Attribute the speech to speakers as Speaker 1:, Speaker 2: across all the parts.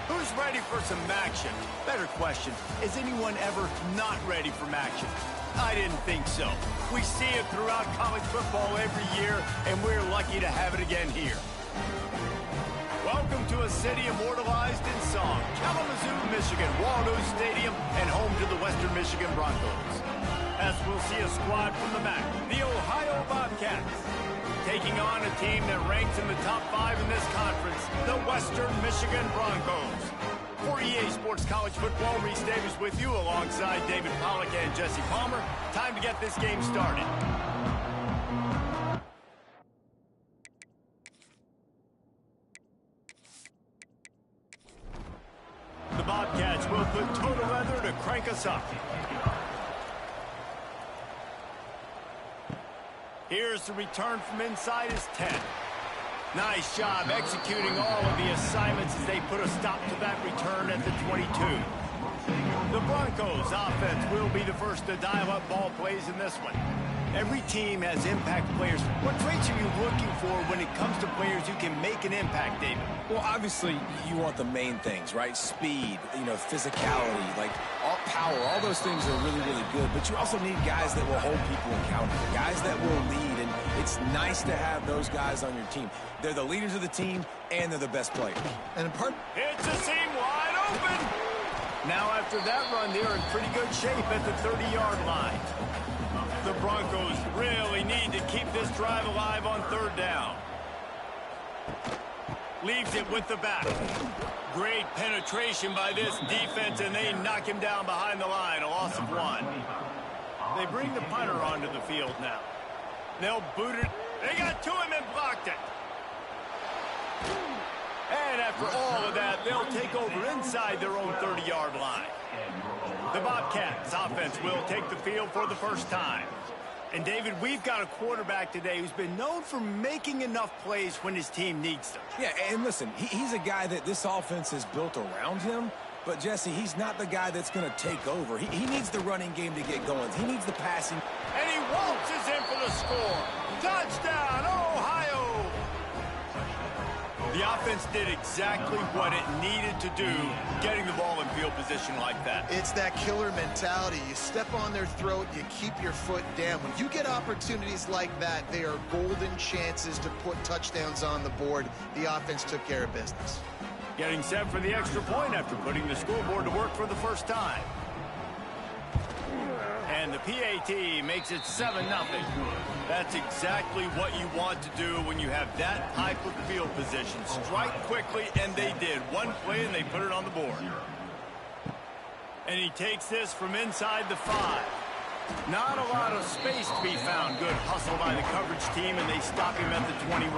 Speaker 1: Who's ready for some MACtion? Better question, is anyone ever not ready for MACtion? I didn't think so. We see it throughout college football every year, and we're lucky to have it again here. Welcome to a city immortalized in song, Kalamazoo, Michigan, Waldo Stadium, and home to the Western Michigan Broncos. As we'll see a squad from the MAC, the Ohio Bobcats, taking on a team that ranks in the top 5 in this conference, the Western Michigan Broncos. For EA Sports College Football, Reese Davis with you alongside David Pollack and Jesse Palmer. Time to get this game started. The Bobcats will put total leather to crank us up. Here's the return from inside his 10. Nice job executing all of the assignments as they put a stop to that return at the 22. The Broncos offense will be the first to dial up ball plays in this one. Every team has impact players. What traits are you looking for when it comes to players who can make an impact, David?
Speaker 2: Well, obviously, you want the main things, right? Speed, physicality, like all power. All those things are really, really good. But you also need guys that will hold people accountable, guys that will lead. And it's nice to have those guys on your team. They're the leaders of the team, and they're the best players. And in part...
Speaker 1: It's a seam wide open! Now, after that run, they're in pretty good shape at the 30-yard line. The Broncos really need to keep this drive alive on third down. Leaves it with the back. Great penetration by this defense, and they knock him down behind the line, a loss of 1. They bring the punter onto the field now. They'll boot it. They got to him and blocked it. And after all of that, they'll take over inside their own 30-yard line. The Bobcats offense will take the field for the first time. And, David, we've got a quarterback today who's been known for making enough plays when his team needs them.
Speaker 2: Yeah, and listen, he's a guy that this offense is built around him. But, Jesse, he's not the guy that's going to take over. He needs the running game to get going. He needs the passing.
Speaker 1: And he waltzes in for the score. Touchdown, Ohio! The offense did exactly what it needed to do, getting the ball in field position like that.
Speaker 3: It's that killer mentality. You step on their throat, you keep your foot down. When you get opportunities like that, they are golden chances to put touchdowns on the board. The offense took care of business.
Speaker 1: Getting set for the extra point after putting the scoreboard to work for the first time. And the PAT makes it 7-0. That's exactly what you want to do when you have that type of field position. Strike quickly, and they did. One play, and they put it on the board. And he takes this from inside the 5. Not a lot of space to be found. Good hustle by the coverage team, and they stop him at the 21.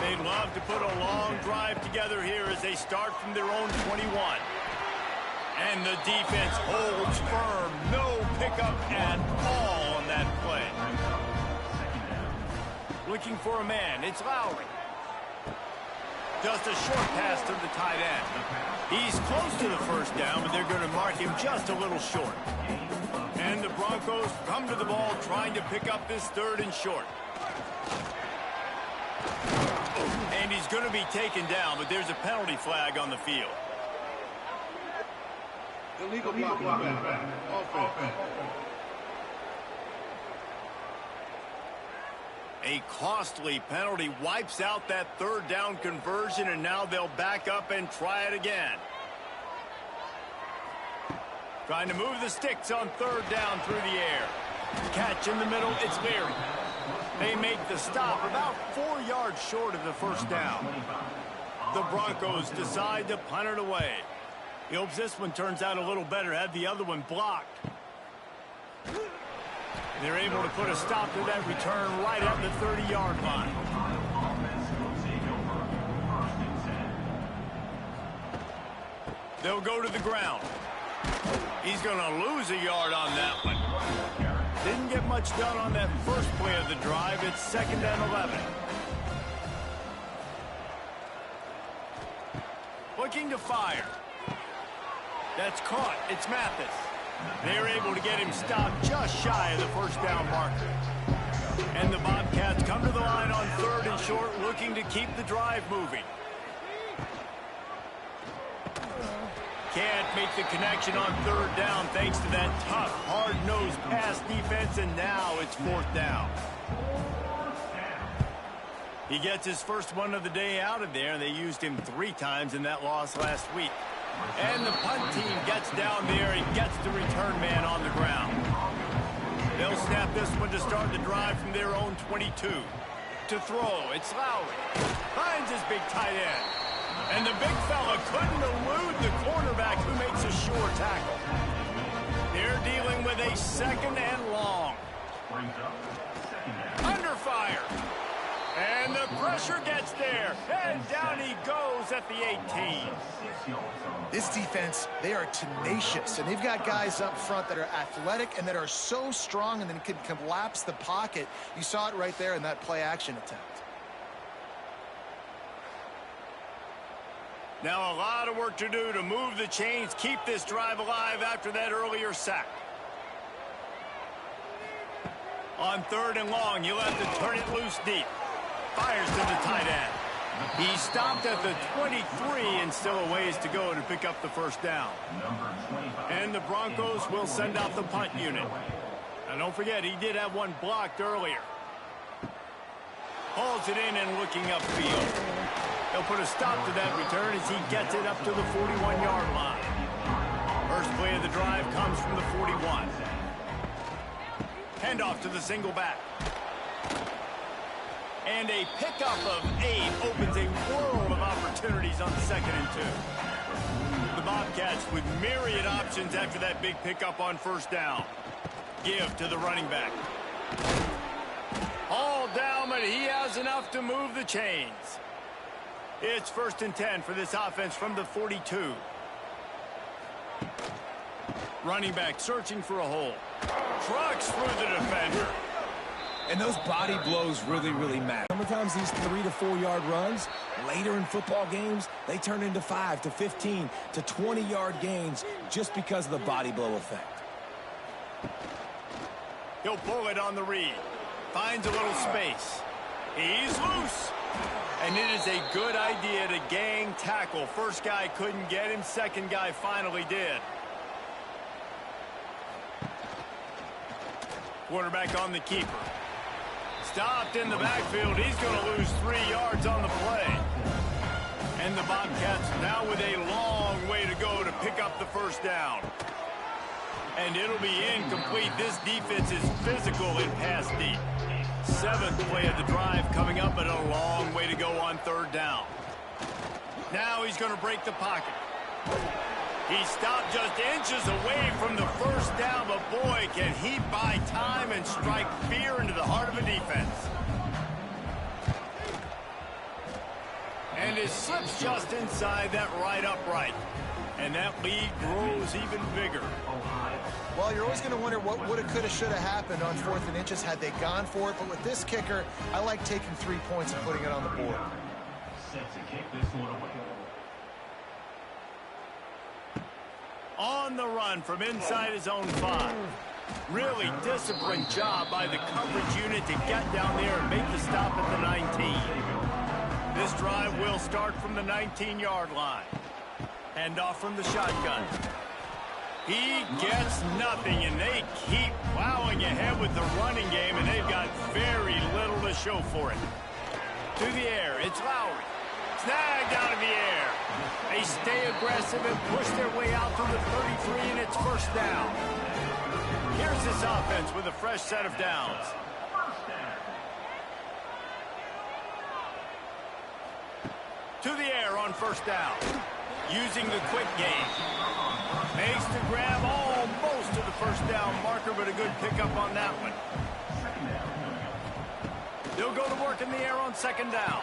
Speaker 1: They'd love to put a long drive together here as they start from their own 21. And the defense holds firm. No pickup at all on that play. Looking for a man. It's Lowry. Just a short pass to the tight end. He's close to the first down, but they're going to mark him just a little short. And the Broncos come to the ball trying to pick up this 3rd and short. And he's going to be taken down, but there's a penalty flag on the field.
Speaker 4: Illegal blocking offense.
Speaker 1: A costly penalty wipes out that 3rd down conversion, and now they'll back up and try it again. Trying to move the sticks on 3rd down through the air. Catch in the middle, it's Leary. They make the stop about 4 yards short of the first down. The Broncos decide to punt it away. He hopes this one turns out a little better. Had the other one blocked. They're able to put a stop to that return right at the 30-yard line. They'll go to the ground. He's going to lose a yard on that one. Didn't get much done on that first play of the drive. It's 2nd and 11. Looking to fire. That's caught. It's Mathis. They're able to get him stopped just shy of the first down marker. And the Bobcats come to the line on 3rd and short, looking to keep the drive moving. make the connection on third down thanks to that tough, hard-nosed pass defense, and now it's fourth down. He gets his first one of the day out of there, and they used him 3 times in that loss last week. And the punt team gets down there and gets the return man on the ground. They'll snap this one to start the drive from their own 22. To throw, it's Lowry. Finds his big tight end. And the big fella couldn't elude the cornerback who makes a sure tackle. They're dealing with a second and long. Under fire. And the pressure gets there. And down he goes at the 18.
Speaker 3: This defense, they are tenacious, and they've got guys up front that are athletic and that are so strong and then can collapse the pocket. You saw it right there in that play-action attempt.
Speaker 1: Now a lot of work to do to move the chains, keep this drive alive after that earlier sack. On third and long, you'll have to turn it loose deep. Fires to the tight end. He stopped at the 23 and still a ways to go to pick up the first down. And the Broncos will send out the punt unit. And don't forget, he did have one blocked earlier. Hauls it in and looking upfield. They'll put a stop to that return as he gets it up to the 41-yard line. First play of the drive comes from the 41. Handoff to the single back. And a pickup of 8 opens a world of opportunities on 2nd and 2. The Bobcats with myriad options after that big pickup on first down. Give to the running back. All down, but he has enough to move the chains. It's 1st and 10 for this offense from the 42. Running back searching for a hole. Trucks through the defender.
Speaker 2: And those body blows really, really matter. Sometimes these 3 to 4 yard runs, later in football games, they turn into 5 to 15 to 20 yard gains just because of the body blow effect.
Speaker 1: He'll pull it on the read. Finds a little space. He's loose. And it is a good idea to gang tackle. First guy couldn't get him. Second guy finally did. Quarterback on the keeper. Stopped in the backfield. He's going to lose 3 yards on the play. And the Bobcats now with a long way to go to pick up the first down. And it'll be incomplete. This defense is physical in pass deep. 7th play of the drive coming up, but a long way to go on third down. Now he's going to break the pocket. He stopped just inches away from the first down, but boy, can he buy time and strike fear into the heart of a defense. And it slips just inside that right upright. And that lead grows even bigger.
Speaker 3: Well, you're always going to wonder what woulda, coulda, shoulda happened on 4th and inches had they gone for it. But with this kicker, I like taking 3 points and putting it on the board.
Speaker 4: Set to kick this one away.
Speaker 1: On the run from inside his own 5. Really disciplined job by the coverage unit to get down there and make the stop at the 19. This drive will start from the 19-yard line. Handoff from the shotgun. He gets nothing, and they keep plowing ahead with the running game, and they've got very little to show for it. To the air, it's Lowry. Snagged out of the air. They stay aggressive and push their way out to the 33, and it's first down. Here's this offense with a fresh set of downs. To the air on first down. Using the quick game. Makes the grab almost to the first down marker, but a good pickup on that one. They'll go to work in the air on second down.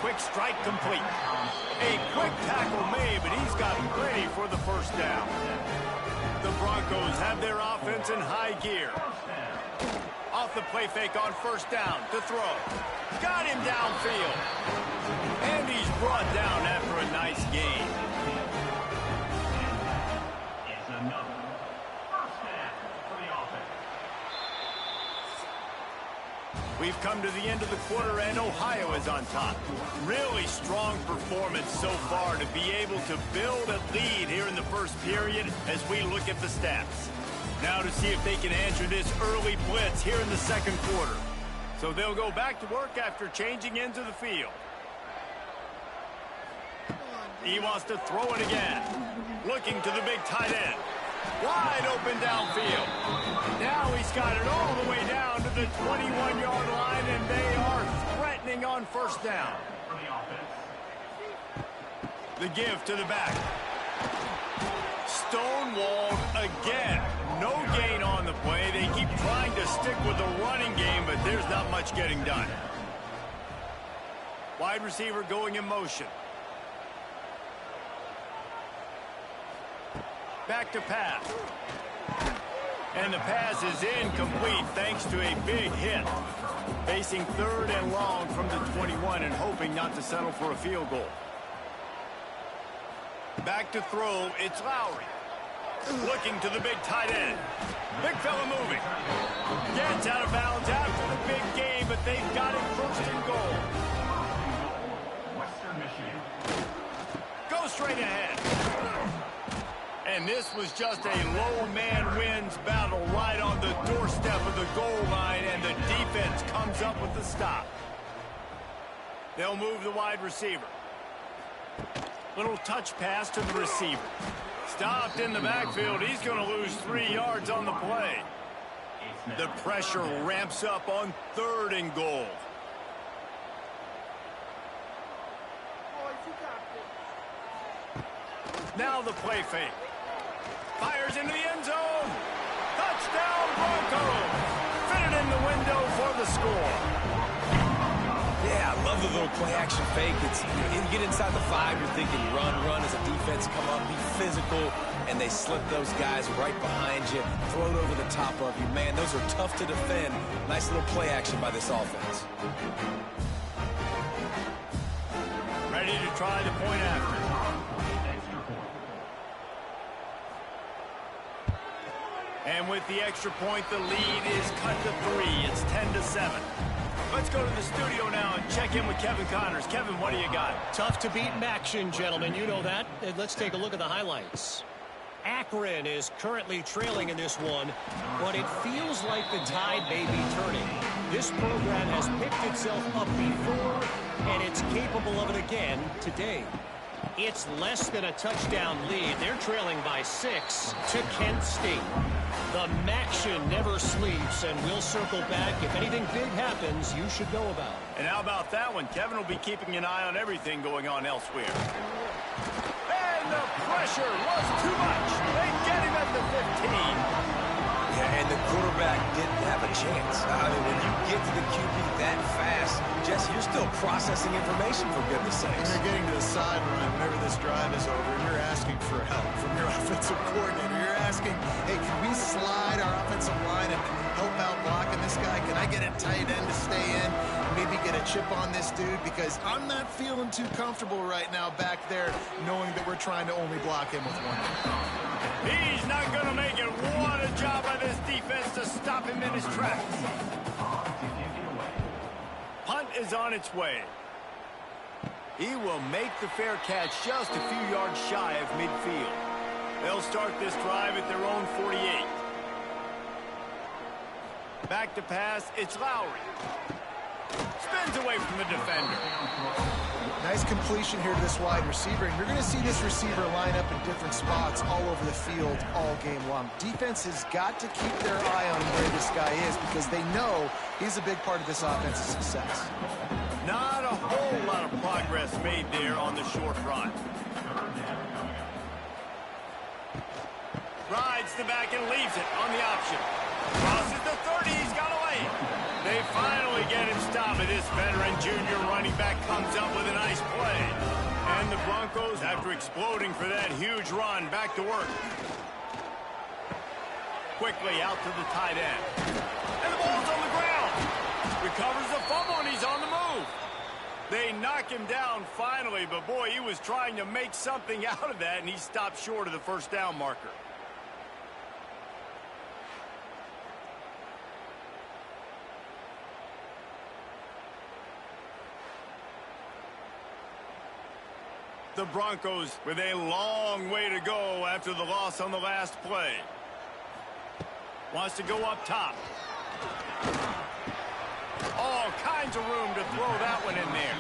Speaker 1: Quick strike complete. A quick tackle made, but he's got ready for the first down. The Broncos have their offense in high gear. Off the play fake on first down to throw. Got him downfield. And he's brought down after a nice gain. We've come to the end of the quarter, and Ohio is on top. Really strong performance so far to be able to build a lead here in the first period as we look at the stats. Now to see if they can answer this early blitz here in the second quarter. So they'll go back to work after changing into the field. He wants to throw it again. Looking to the big tight end. Wide open downfield. Now he's got it all the way down to the 21-yard line, and they are threatening on first down. The give to the back. Stonewalled again. No gain on the play. They keep trying to stick with the running game, but there's not much getting done. Wide receiver going in motion. Back to pass. And the pass is incomplete thanks to a big hit. Facing 3rd and long from the 21 and hoping not to settle for a field goal. Back to throw, it's Lowry. Looking to the big tight end. Big fella moving. Gets out of bounds after the big game, but they've got it 1st and goal.
Speaker 4: Western Michigan.
Speaker 1: Go straight ahead. And this was just a low man wins battle right on the doorstep of the goal line, and the defense comes up with the stop. They'll move the wide receiver. Little touch pass to the receiver. Stopped in the backfield. He's going to lose 3 yards on the play. The pressure ramps up on 3rd and goal. Now the play fake. Fires into the end zone. Touchdown Broncos. Fitted in the window for the score.
Speaker 2: Yeah, I love the little play-action fake. It's, you get inside the 5, you're thinking run as a defense come up, be physical, and they slip those guys right behind you, throw it over the top of you. Man, those are tough to defend. Nice little play action by this offense.
Speaker 1: Ready to try the point after. And with the extra point, the lead is cut to 3. It's 10-7. Let's go to the studio now and check in with Kevin Connors. Kevin, what do you got?
Speaker 5: Tough to beat MACtion, gentlemen. You know that. Let's take a look at the highlights. Akron is currently trailing in this one, but it feels like the tide may be turning. This program has picked itself up before, and it's capable of it again today. It's less than a touchdown lead. They're trailing by 6 to Kent State. The MACtion never sleeps, and we'll circle back. If anything big happens, you should know about it.
Speaker 1: And how about that one? Kevin will be keeping an eye on everything going on elsewhere. And the pressure was too much. They get him at the 15.
Speaker 2: Yeah, and the quarterback didn't have a chance. I mean, when you get to the QB that fast, Jesse, you're still processing information, for goodness sakes.
Speaker 3: When you're getting to the sideline, whenever this drive is over, and you're asking for help from your offensive coordinator. You're asking, hey, can we slide our offensive line and help out blocking this guy? Can I get a tight end to stay in? Maybe get a chip on this dude, because I'm not feeling too comfortable right now back there knowing that we're trying to only block him with one.
Speaker 1: He's not going to make it. What a job by this defense to stop him in his tracks. Punt is on its way. He will make the fair catch just a few yards shy of midfield. They'll start this drive at their own 48. Back to pass, it's Lowry. Spins away from the defender.
Speaker 3: Nice completion here to this wide receiver, and you're going to see this receiver line up in different spots all over the field all game long. Defense has got to keep their eye on where this guy is, because they know he's a big part of this offense's success.
Speaker 1: Not a whole lot of progress made there on the short run. Rides the back and leaves it on the option. Crosses the 30, he's got away. They finally get him stopped, and this veteran junior running back comes up with a nice play. And the Broncos, after exploding for that huge run, back to work. Quickly out to the tight end. And the ball's on the ground. Recovers the fumble, and he's on the move. They knock him down finally, but boy, he was trying to make something out of that, and he stopped short of the first down marker. the Broncos with a long way to go after the loss on the last play. Wants to go up top. All kinds of room to throw that one in there.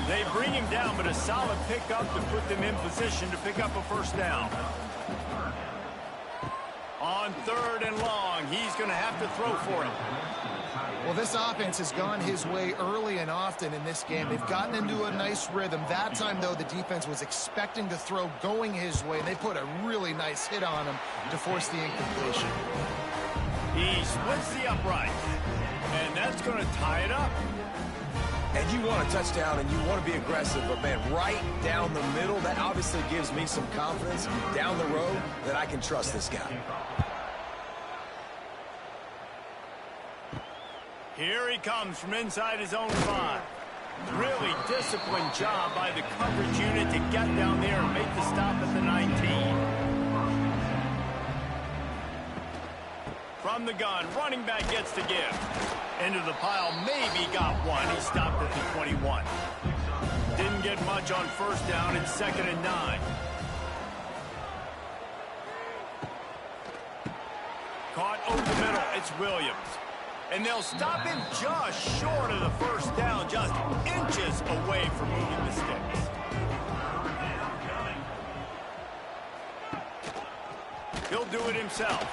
Speaker 1: They bring him down, but a solid pickup to put them in position to pick up a first down. On 3rd and long, he's going to have to throw for it.
Speaker 3: Well, this offense has gone his way early and often in this game. They've gotten into a nice rhythm. That time, though, the defense was expecting to throw going his way, and they put a really nice hit on him to force the incompletion.
Speaker 1: He splits the upright, and that's going to tie it up.
Speaker 2: And you want a touchdown, and you want to be aggressive, but, man, right down the middle, that obviously gives me some confidence down the road that I can trust this guy.
Speaker 1: Here he comes from inside his own 5. Really disciplined job by the coverage unit to get down there and make the stop at the 19. From the gun, running back gets to give. Into the pile, maybe got one. He stopped at the 21. Didn't get much on first down. It's 2nd and 9. Caught over the middle. It's Williams. And they'll stop him just short of the first down, just inches away from moving the sticks. He'll do it himself.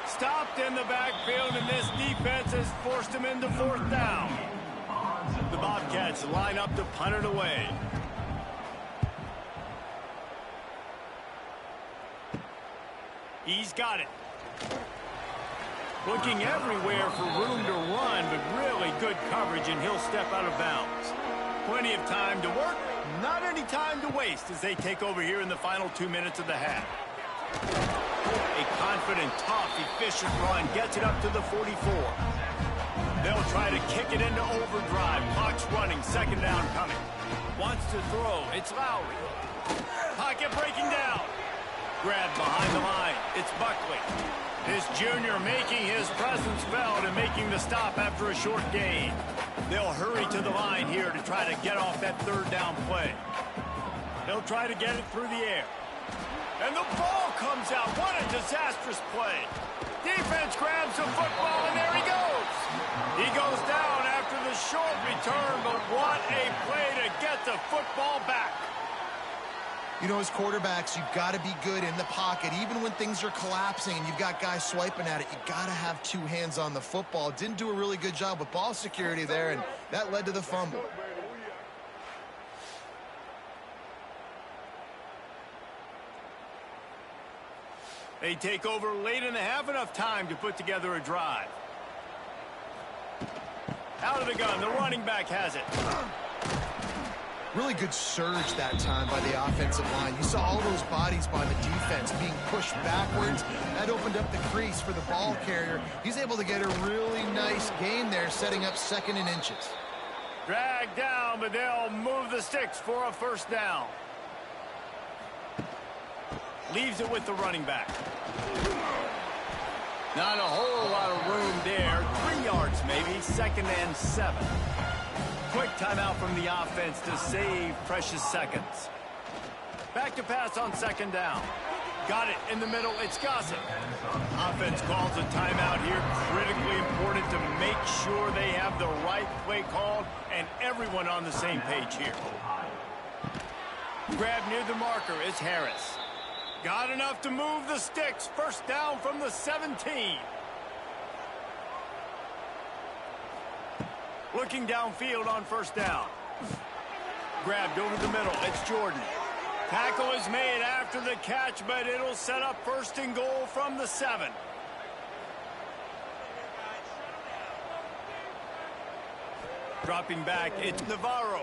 Speaker 1: Stopped in the backfield, and this defense has forced him into 4th down. The Bobcats line up to punt it away. He's got it. Looking everywhere for room to run, but really good coverage, and he'll step out of bounds. Plenty of time to work, not any time to waste as they take over here in the final 2 minutes of the half. A confident, tough, efficient run gets it up to the 44. They'll try to kick it into overdrive. Clock's running, 2nd down coming. Wants to throw, it's Lowry. Pocket breaking down. Grabbed behind the line, it's Buckley. This junior making his presence felt and making the stop after a short gain. They'll hurry to the line here to try to get off that 3rd down play. They'll try to get it through the air. And the ball comes out. What a disastrous play. Defense grabs the football, and there he goes. He goes down after the short return, but what a play to get the football back.
Speaker 3: You know, as quarterbacks, you've got to be good in the pocket. Even when things are collapsing and you've got guys swiping at it, you've got to have 2 hands on the football. Didn't do a really good job with ball security there, and that led to the fumble.
Speaker 1: They take over late in the half, enough time to put together a drive. Out of the gun, the running back has it.
Speaker 3: Really good surge that time by the offensive line. You saw all those bodies by the defense being pushed backwards. That opened up the crease for the ball carrier. He's able to get a really nice gain there, setting up 2nd and inches.
Speaker 1: Dragged down, but they'll move the sticks for a first down. Leaves it with the running back. Not a whole lot of room there. 3 yards maybe, 2nd and 7. Quick timeout from the offense to save precious seconds. Back to pass on 2nd down. Got it in the middle. It's Gossett. Offense calls a timeout here. Critically important to make sure they have the right play called and everyone on the same page here. Grab near the marker. It's Harris. Got enough to move the sticks. First down from the 17. Looking downfield on first down. Grabbed over the middle. It's Jordan. Tackle is made after the catch, but it'll set up 1st and goal from the 7. Dropping back, it's Navarro.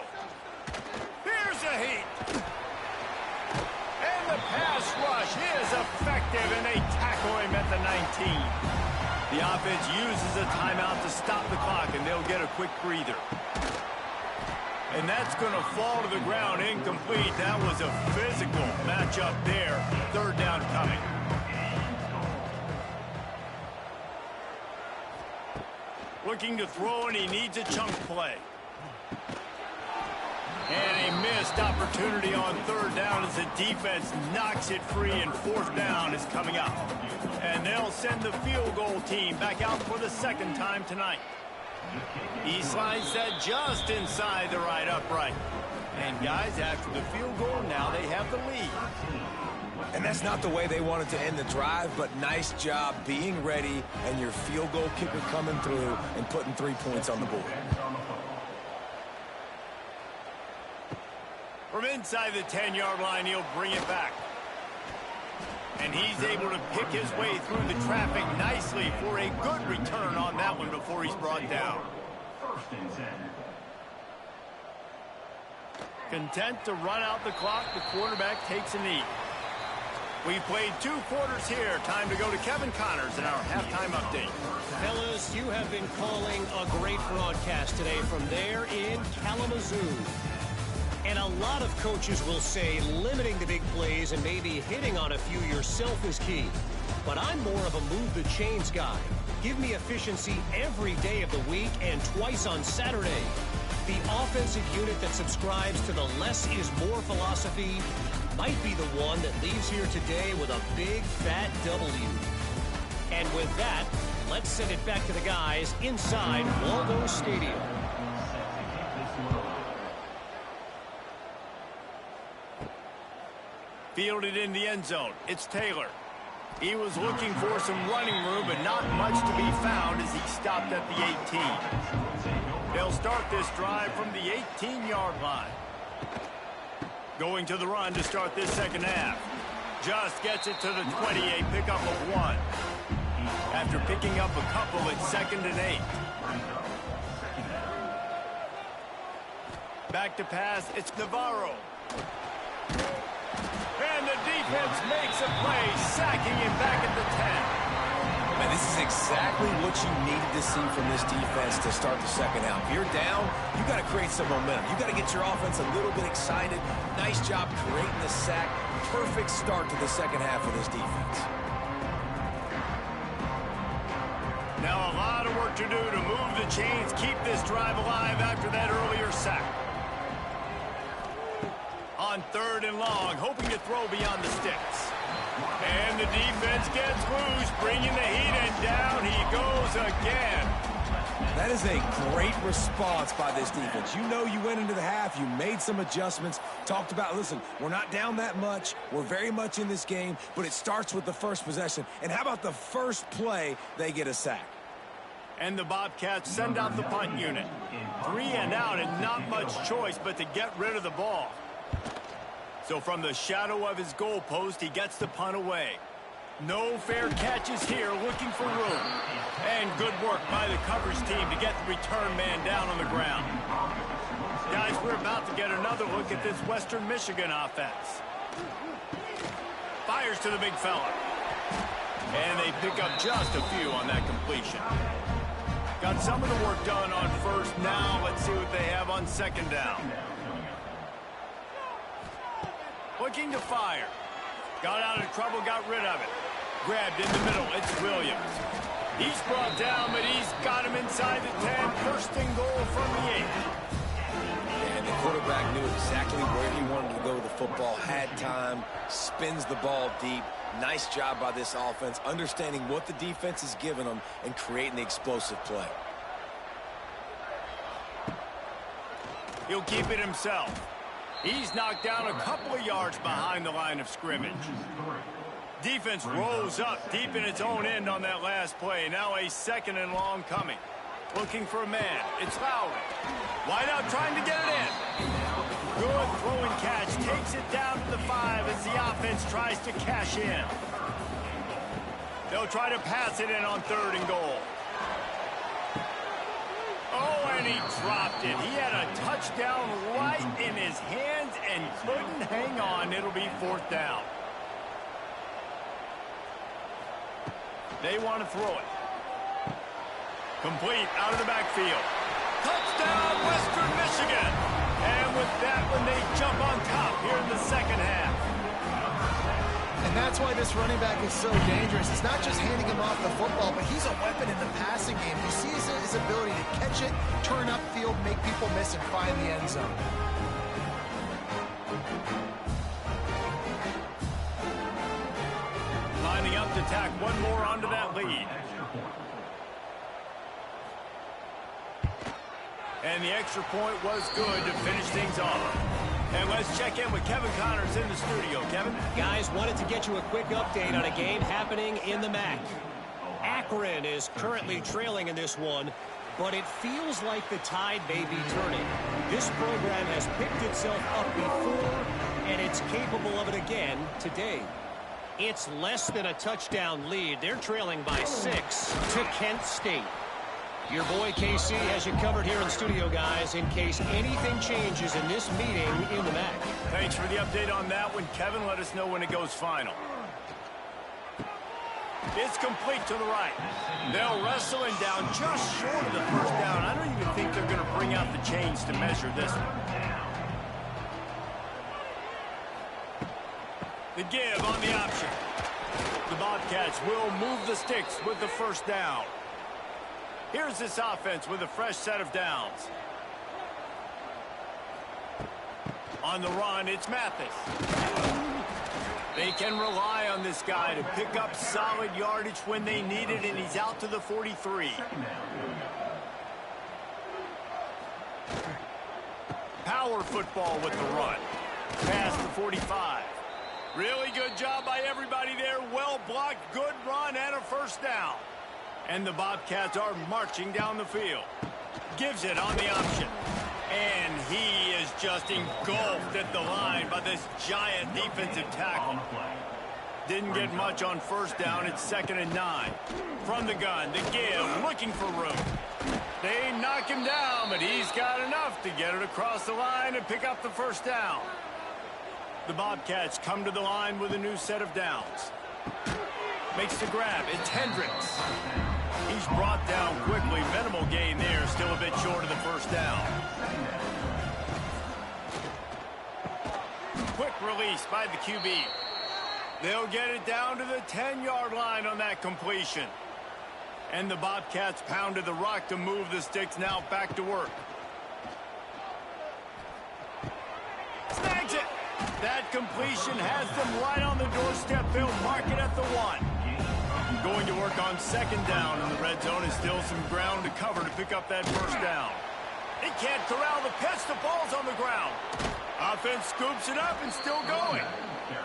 Speaker 1: Here's a heat. And the pass rush is effective, and they tackle him at the 19. The offense uses a timeout to stop the clock, and they'll get a quick breather. And that's going to fall to the ground incomplete. That was a physical matchup there. 3rd down coming. Looking to throw, and he needs a chunk play. And a missed opportunity on third down as the defense knocks it free, and fourth down is coming up. And they'll send the field goal team back out for the second time tonight. Eastline set just inside the right upright. And guys, after the field goal, now they have the lead.
Speaker 2: And that's not the way they wanted to end the drive, but nice job being ready and your field goal kicker coming through and putting 3 points on the board.
Speaker 1: From inside the 10-yard line, he'll bring it back. And he's able to pick his way through the traffic nicely for a good return on that one before he's brought down. Content to run out the clock, the quarterback takes a knee. We've played 2 quarters here. Time to go to Kevin Connors in our halftime update.
Speaker 5: Fellas, you have been calling a great broadcast today from there in Kalamazoo. And a lot of coaches will say limiting the big plays and maybe hitting on a few yourself is key. But I'm more of a move the chains guy. Give me efficiency every day of the week and twice on Saturday. The offensive unit that subscribes to the less is more philosophy might be the one that leaves here today with a big fat W. And with that, let's send it back to the guys inside Waldo Stadium.
Speaker 1: Fielded in the end zone. It's Taylor. He was looking for some running room, but not much to be found as he stopped at the 18. They'll start this drive from the 18-yard line. Going to the run to start this second half. Just gets it to the 20, a pickup of 1. After picking up a couple, it's 2nd and 8. Back to pass, it's Navarro. And the defense makes a play, sacking him back at the 10.
Speaker 2: And this is exactly what you needed to see from this defense to start the second half. If you're down, you got to create some momentum. You got to get your offense a little bit excited. Nice job creating the sack. Perfect start to the second half of this defense.
Speaker 1: Now a lot of work to do to move the chains, keep this drive alive after that earlier sack. On 3rd and long, hoping to throw beyond the sticks. And the defense gets loose, bringing the heat, and down he goes again.
Speaker 2: That is a great response by this defense. You know you went into the half, you made some adjustments, talked about, listen, we're not down that much, we're very much in this game, but it starts with the first possession. And how about the first play, they get a sack?
Speaker 1: And the Bobcats send out the punt unit. 3 and out and not much choice but to get rid of the ball. So from the shadow of his goalpost, he gets the punt away. No fair catches here, looking for room. And good work by the coverage team to get the return man down on the ground. Guys, we're about to get another look at this Western Michigan offense. Fires to the big fella. And they pick up just a few on that completion. Got some of the work done on first. Now let's see what they have on second down. Looking to fire. Got out of trouble, got rid of it. Grabbed in the middle, it's Williams. He's brought down, but he's got him inside the 10. First and goal from the 8.
Speaker 2: And the quarterback knew exactly where he wanted to go with the football, had time, spins the ball deep. Nice job by this offense, understanding what the defense is giving them and creating the explosive play.
Speaker 1: He'll keep it himself. He's knocked down a couple of yards behind the line of scrimmage. Defense rose up deep in its own end on that last play. Now a 2nd and long coming. Looking for a man. It's Lowry. Wide out trying to get it in. Good throwing catch. Takes it down to the 5 as the offense tries to cash in. They'll try to pass it in on 3rd and goal. Oh, and he dropped it. He had a touchdown right in his hands and couldn't hang on. It'll be 4th down. They want to throw it. Complete out of the backfield. Touchdown, Western Michigan. And with that one, they jump on top here in the second half.
Speaker 3: And that's why this running back is so dangerous. It's not just handing him off the football, but he's a weapon in the passing game. You see his ability to catch it, turn upfield, make people miss, and find the end zone.
Speaker 1: to tack one more onto that lead. And the extra point was good to finish things off. And let's check in with Kevin Connors in the studio. Kevin?
Speaker 5: Guys, wanted to get you a quick update on a game happening in the MAC. Akron is currently trailing in this one, but it feels like the tide may be turning. This program has picked itself up before, and it's capable of it again today. It's less than a touchdown lead. They're trailing by 6 to Kent State. Your boy KC has you covered here in studio, guys, in case anything changes in this meeting in the MAC.
Speaker 1: Thanks for the update on that one, Kevin. Let us know when it goes final. It's complete to the right. They'll wrestle him down just short of the first down. I don't even think they're going to bring out the chains to measure this one. The give on the option. The Bobcats will move the sticks with the first down. Here's this offense with a fresh set of downs. On the run, it's Mathis. They can rely on this guy to pick up solid yardage when they need it, and he's out to the 43. Power football with the run. Past the 45. Really good job by everybody there. Well blocked, good run, and a first down. And the Bobcats are marching down the field. Gives it on the option. And he is just engulfed at the line by this giant defensive tackle. Didn't get much on first down. It's 2nd and 9. From the gun, the give, looking for room. They knock him down, but he's got enough to get it across the line and pick up the first down. The Bobcats come to the line with a new set of downs. Makes the grab. It's Hendricks. He's brought down quickly. Minimal gain there. Still a bit short of the first down. Quick release by the QB. They'll get it down to the 10-yard line on that completion. And the Bobcats pounded the rock to move the sticks. Now back to work. Snags it. That completion has them right on the doorstep. They'll mark it at the 1. Going to work on 2nd down, and the red zone is still some ground to cover to pick up that first down. He can't corral the pitch. The ball's on the ground. Offense scoops it up and still going.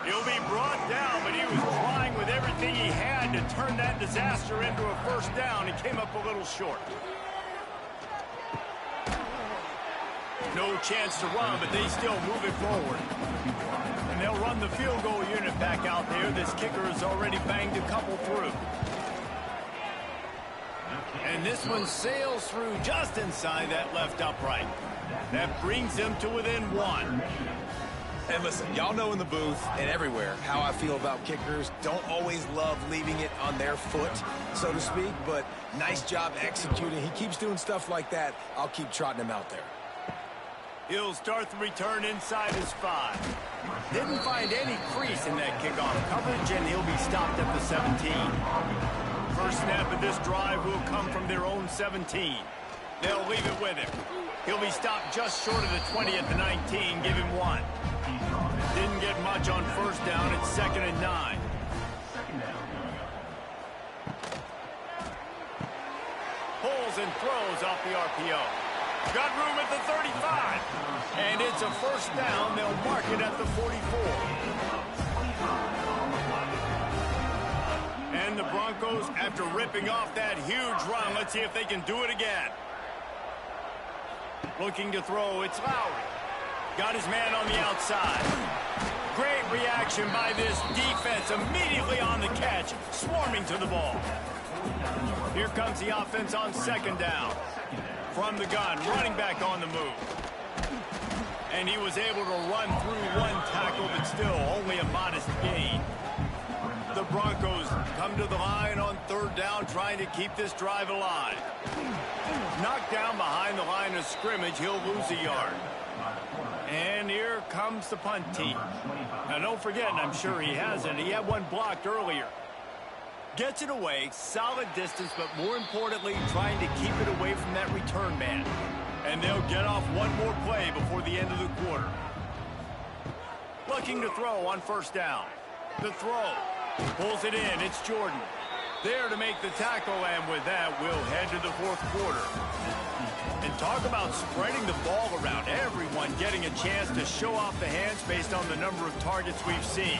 Speaker 1: He'll be brought down, but he was trying with everything he had to turn that disaster into a first down. He came up a little short. No chance to run, but they still move it forward. And they'll run the field goal unit back out there. This kicker has already banged a couple through. And this one sails through just inside that left upright. That brings them to within 1.
Speaker 2: And listen, y'all know in the booth and everywhere how I feel about kickers. Don't always love leaving it on their foot, so to speak, but nice job executing. He keeps doing stuff like that. I'll keep trotting him out there.
Speaker 1: He'll start the return inside his 5. Didn't find any crease in that kickoff coverage, and he'll be stopped at the 17. First snap of this drive will come from their own 17. They'll leave it with him. He'll be stopped just short of the 20 at the 19. Give him 1. Didn't get much on first down. It's 2nd and 9. Pulls and throws off the RPO. Got room at the 35. And it's a first down. They'll mark it at the 44. And the Broncos, after ripping off that huge run, let's see if they can do it again. Looking to throw, it's Lowry. Got his man on the outside. Great reaction by this defense. Immediately on the catch, swarming to the ball. Here comes the offense on 2nd down. From the gun, running back on the move. And he was able to run through 1 tackle, but still only a modest gain. The Broncos come to the line on 3rd down, trying to keep this drive alive. Knocked down behind the line of scrimmage, he'll lose a yard. And here comes the punt team. Now don't forget, and I'm sure he hasn't, he had one blocked earlier. Gets it away, solid distance, but more importantly, trying to keep it away from that return man. And they'll get off one more play before the end of the quarter. Looking to throw on 1st down. The throw. Pulls it in. It's Jordan. There to make the tackle, and with that, we'll head to the fourth quarter. And talk about spreading the ball around. Everyone getting a chance to show off the hands based on the number of targets we've seen.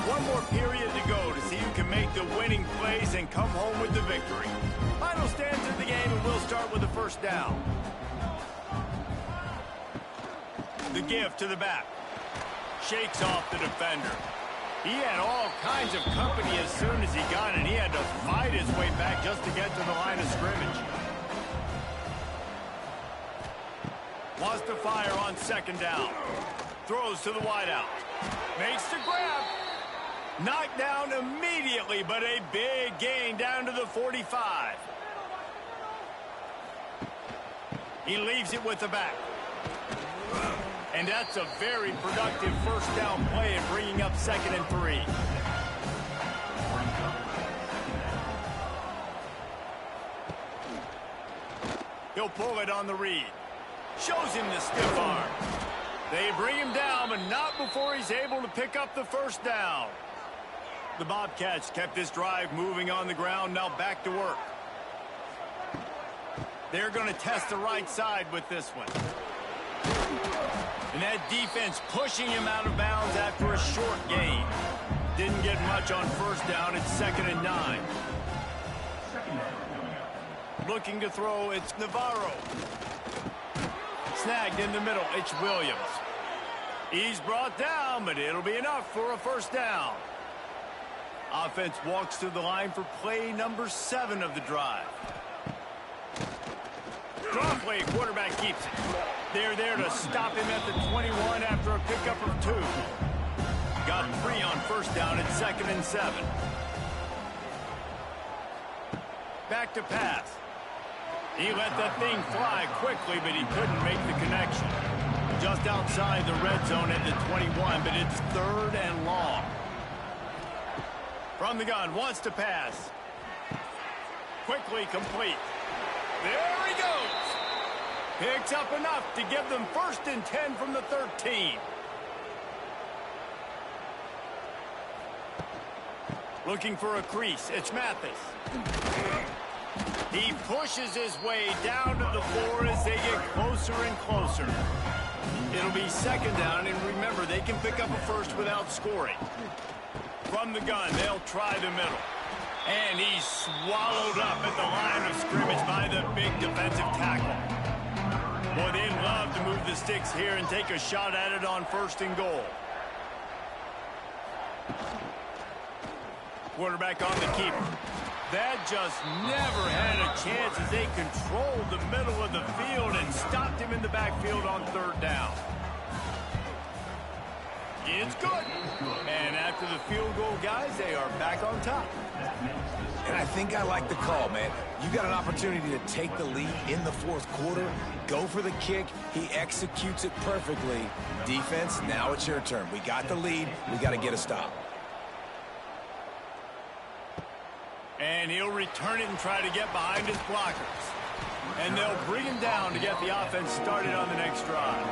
Speaker 1: One more period to go to see who can make the winning plays and come home with the victory. Final stands in the game, and we'll start with the first down. The give to the back. Shakes off the defender. He had all kinds of company as soon as he got it. He had to fight his way back just to get to the line of scrimmage. Wants to fire on second down. Throws to the wideout. Makes the grab. Knocked down immediately, but a big gain down to the 45. He leaves it with the back. And that's a very productive first down play and bringing up 2nd and 3. He'll pull it on the read. Shows him the stiff arm. They bring him down, but not before he's able to pick up the first down. The Bobcats kept this drive moving on the ground. Now back to work. They're going to test the right side with this one. And that defense pushing him out of bounds after a short gain. Didn't get much on first down. It's 2nd and 9. Looking to throw, it's Navarro. Snagged in the middle, it's Williams. He's brought down, but it'll be enough for a first down. Offense walks to the line for play number 7 of the drive. Draw play, quarterback keeps it. They're there to stop him at the 21 after a pickup of 2. Got 3 on first down at 2nd and 7. Back to pass. He let that thing fly quickly, but he couldn't make the connection. Just outside the red zone at the 21, but it's 3rd and long. From the gun, wants to pass. Quickly complete. There he goes. Picks up enough to give them 1st and 10 from the 13. Looking for a crease. It's Mathis. He pushes his way down to the 4 as they get closer and closer. It'll be 2nd down, and remember, they can pick up a first without scoring. From the gun, they'll try the middle. And he's swallowed up at the line of scrimmage by the big defensive tackle. Boy, they'd love to move the sticks here and take a shot at it on 1st and goal. Quarterback on the keeper. That just never had a chance as they controlled the middle of the field and stopped him in the backfield on 3rd down. It's good. And after the field goal, guys, they are back on top.
Speaker 2: And I think I like the call, man. You got an opportunity to take the lead in the 4th quarter. Go for the kick. He executes it perfectly. Defense, now it's your turn. We got the lead. We got to get a stop.
Speaker 1: And he'll return it and try to get behind his blockers. And they'll bring him down to get the offense started on the next drive.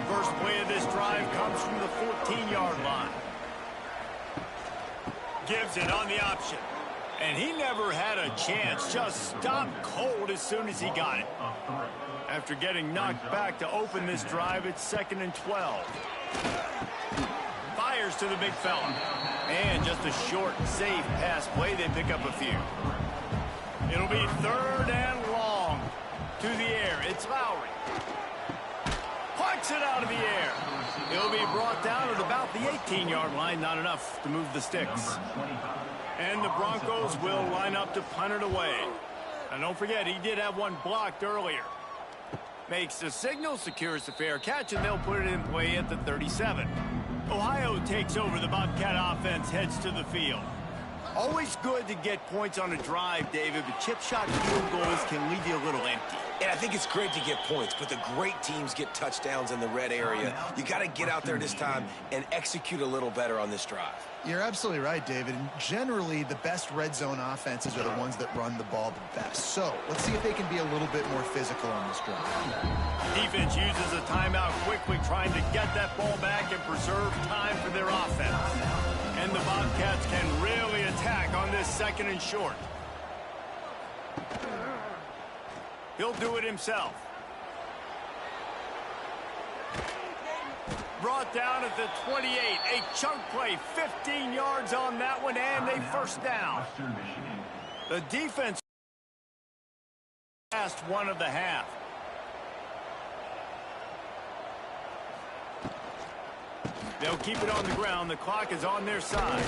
Speaker 1: First play of this drive comes from the 14-yard line. Gives it on the option. And he never had a chance. Just stopped cold as soon as he got it. After getting knocked back to open this drive, it's 2nd and 12. Fires to the big fella. And just a short, safe pass play. They pick up a few. It'll be 3rd and long. To the air, it's Lowry. Plucks it out of the air. He'll be brought down at about the 18-yard line. Not enough to move the sticks. And the Broncos will line up to punt it away. And don't forget, he did have one blocked earlier. Makes the signal, secures the fair catch, and they'll put it in play at the 37. Ohio takes over. The Bobcat offense heads to the field. Always good to get points on a drive, David, but chip shot field goals can leave you a little empty.
Speaker 2: And I think it's great to get points, but the great teams get touchdowns in the red area. You got to get out there this time and execute a little better on this drive.
Speaker 3: You're absolutely right, David. And generally, the best red zone offenses are the ones that run the ball the best. So let's see if they can be a little bit more physical on this drive.
Speaker 1: Defense uses a timeout quickly, trying to get that ball back and preserve time for their offense. And the Bobcats can really attack on this 2nd and short. He'll do it himself. Brought down at the 28. A chunk play, 15 yards on that one, and a first down. The defense last one of the half. They'll keep it on the ground. The clock is on their side.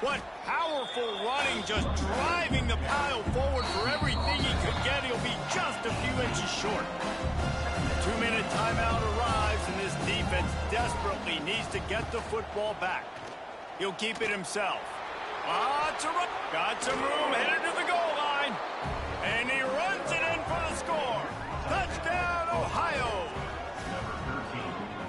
Speaker 1: What powerful running, just driving the pile forward for everything he could get. He'll be just a few inches short. 2-minute timeout arrives, and this defense desperately needs to get the football back. He'll keep it himself. Got some room, headed to the goal line. And he runs it in for the score. Touchdown, Ohio.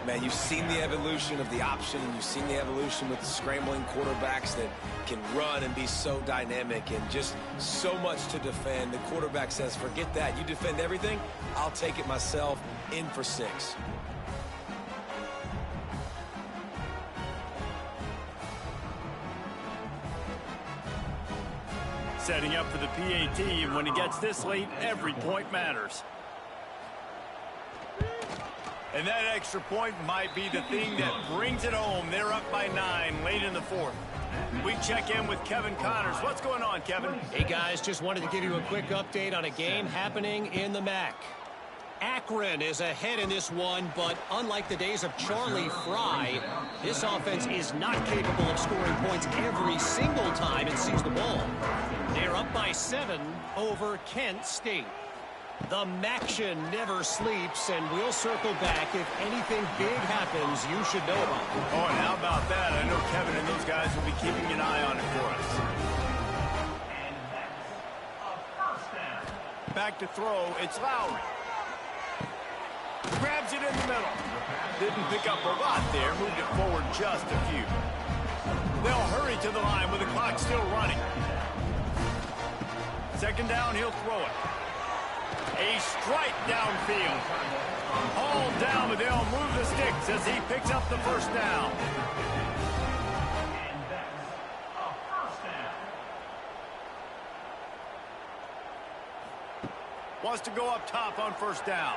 Speaker 2: Man, you've seen the evolution of the option, and you've seen the evolution with the scrambling quarterbacks that can run and be so dynamic and just so much to defend. The quarterback says, forget that. You defend everything, I'll take it myself. In for 6.
Speaker 1: Setting up for the PAT, and when he gets this late, every point matters. And that extra point might be the thing that brings it home. They're up by 9 late in the 4th. We check in with Kevin Connors. What's going on, Kevin?
Speaker 5: Hey, guys, just wanted to give you a quick update on a game happening in the MAC. Akron is ahead in this one, but unlike the days of Charlie Fry, this offense is not capable of scoring points every single time it sees the ball. They're up by 7 over Kent State. The MACtion never sleeps, and we'll circle back if anything big happens you should know about.
Speaker 1: Oh, and how about that? I know Kevin and those guys will be keeping an eye on it for us. Back to throw, it's Lowry. Grabs it in the middle. Didn't pick up a lot there, moved it forward just a few. They'll hurry to the line with the clock still running. 2nd down, he'll throw it. A strike downfield. Hauled down, but they'll move the sticks as he picks up the first down.
Speaker 4: And that's a first down.
Speaker 1: Wants to go up top on 1st down.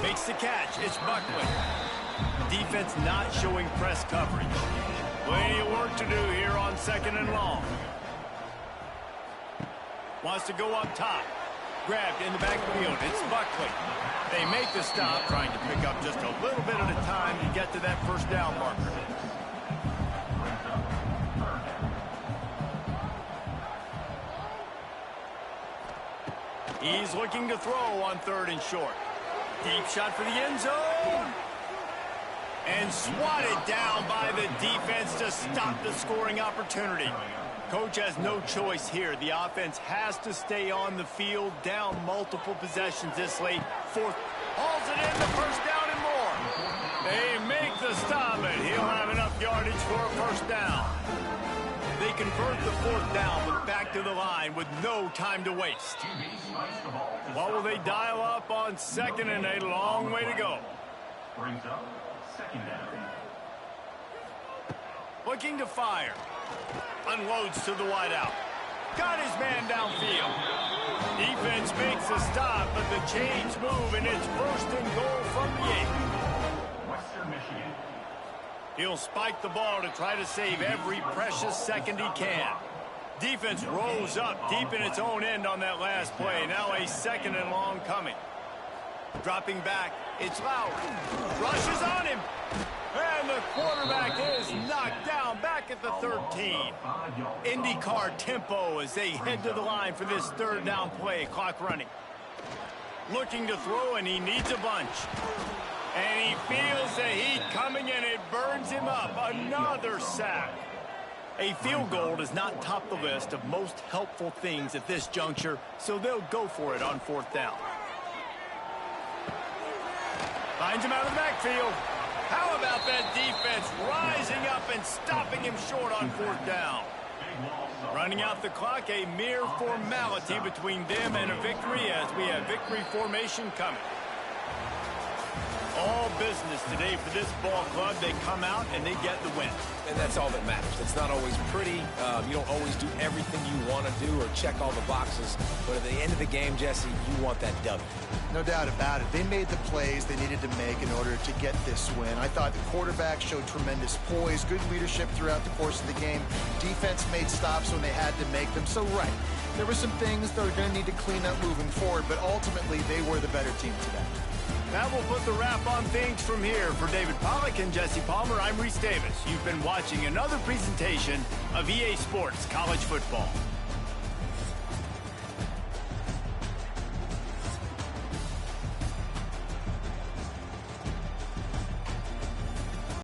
Speaker 1: Makes the catch. It's Buckley. Defense not showing press coverage. Plenty of work to do here on 2nd and long. Wants to go up top. Grabbed in the backfield. It's Buckley. They make the stop, trying to pick up just a little bit at a time to get to that 1st down marker. He's looking to throw on 3rd and short. Deep shot for the end zone. And swatted down by the defense to stop the scoring opportunity. Coach has no choice here. The offense has to stay on the field, down multiple possessions this late. 4th, hauls it in, the 1st down and more. They make the stop, and he'll have enough yardage for a 1st down. They convert the 4th down, but back to the line with no time to waste. What will they dial up on 2nd and a long way to go?
Speaker 4: Brings up 2nd down.
Speaker 1: Looking to fire. Unloads to the wideout. Got his man downfield. Defense makes a stop, but the chains move, and it's 1st and goal from the 8.
Speaker 4: Western Michigan.
Speaker 1: He'll spike the ball to try to save every precious second he can. Defense rolls up deep in its own end on that last play. Now a 2nd and long coming. Dropping back, it's Lowry. Rushes on him. And the quarterback is knocked down back at the 13. IndyCar tempo as they head to the line for this 3rd down play. Clock running. Looking to throw, and he needs a bunch. And he feels the heat coming, and it burns him up. Another sack. A field goal does not top the list of most helpful things at this juncture, so they'll go for it on 4th down. Finds him out of the backfield. How about that defense rising up and stopping him short on 4th down? Running out the clock, a mere formality between them and a victory as we have victory formation coming. All business today for this ball club. They come out and they get the win.
Speaker 2: And that's all that matters. It's not always pretty. You don't always do everything you want to do or check all the boxes. But at the end of the game, Jesse, you want that W.
Speaker 3: No doubt about it. They made the plays they needed to make in order to get this win. I thought the quarterback showed tremendous poise, good leadership throughout the course of the game. Defense made stops when they had to make them. So, right, there were some things they're going to need to clean up moving forward, but ultimately they were the better team today.
Speaker 1: That will put the wrap on things from here. For David Pollack and Jesse Palmer, I'm Reese Davis. You've been watching another presentation of EA Sports College Football.